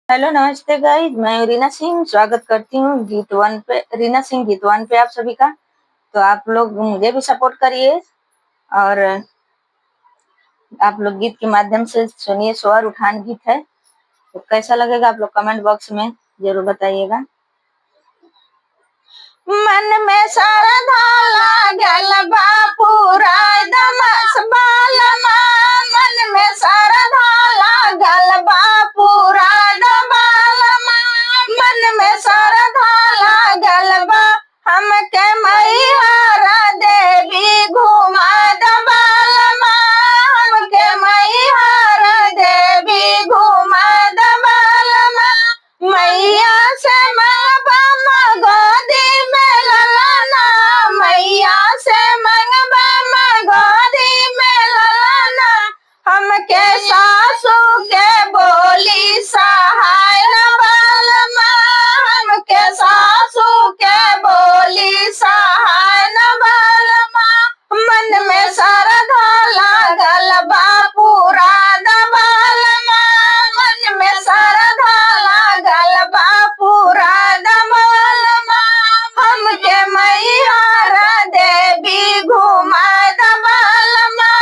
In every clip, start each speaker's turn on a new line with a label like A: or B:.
A: Hello नमस्ते guys, मैं रीना सिंह स्वागत करती हूँ गीत वन पे। रीना सिंह गीत वन पे आप सभी का। तो आप लोग मुझे भी सपोर्ट करिए और आप लोग गीत के माध्यम से सुनिए। स्वर उठान गीत है, तो कैसा लगेगा आप लोग कमेंट बॉक्स में जरूर बताइएगा। मन में श्रद्धा लागल बा पूरा दमस बालमा, मन में श्रद्धा लागल बा पूरा दबालमा, मन में श्रद्धा लागल बा हमके मैहर देवी घुमा दबालमा, हमके मैहर देवी घुमा दबालमा। मैया से मंगबा गोदी में ललना, मैया से मंगबा गोदी में ललना, हमके सासू के बोली सहाय न बालमा, हमके सासू के बोली सहाय न बालमा। मन में श्रद्धा लागल बा पूरा दबालमा, मन में श्रद्धा लागल बा पूरा दबालमा, हमके मैहर देवी घुमा दबालमा,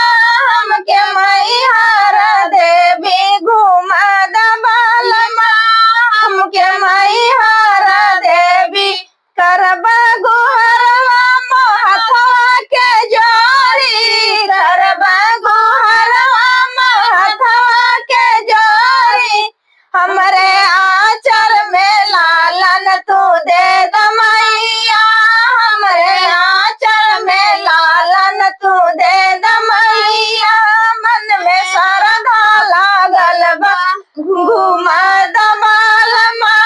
A: हमके मैहर देवी घुमा दबालमा, हमके मैहर देवी करबा गुहरवा महथवा के जोरी, करबा गुहरवा महथवा के जोरी, हमरे आंचल में लालन तू दे दमैया, हमरे आंचल में लालन तू दे दमैया। मन में श्रद्धा लागल बा घुमा दबालमा,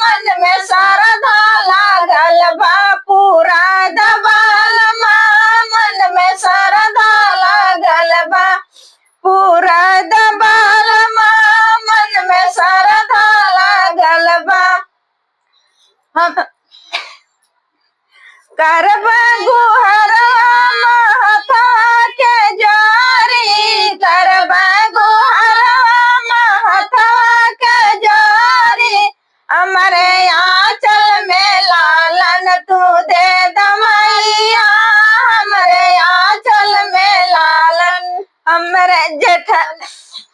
A: मन में श्रद्धा लागल बा पूरा दबालमा, मन में श्रद्धा लागल बा पूरा दबालमा, मन में श्रद्धा लागल बा। हम करबा गुहरवा महथवा के जोरी, करबा गुहरवा महथवा के जोरी, हमरे आंचल में लालन तू दे दमैया, हमरे आंचल में लालन।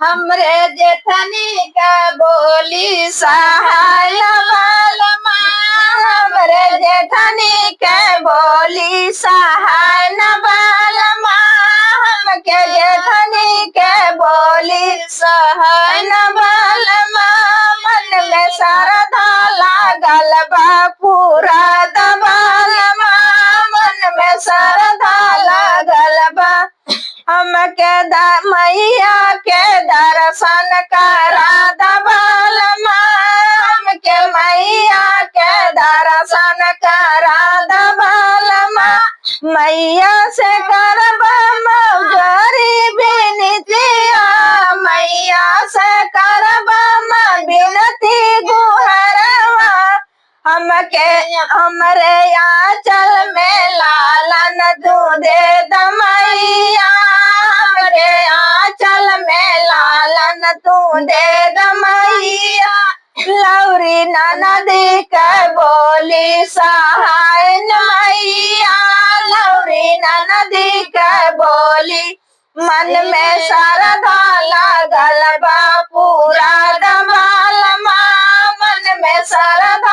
A: हमरे जेठनी का बोली सहाय बालमा, हमरे जेठनी के बोली सहाय न बालमा, हमके जेठनी के बोली सहाय न बालमा। मन में श्रद्धा लागल बा पूरा दबालमा, मन में श्रद्धा लागल बा हमके मैया के दर्शन करा दबालमा, हमके मैया के दर्शन करा दबालमा। मैया से करबा मौजरी बिनतिया, मैया से करबा बिनती गुहरवा, हमके हमरे आंचल में लालन तू दे दमैया, हमरे आंचल में लालन तू दे दमैया। लौरी ननदी के बोली सहाय न मैया, लौरी ननदी के बोली, मन में श्रद्धा लागल बा पूरा दबालमा, मन में श्रद्धा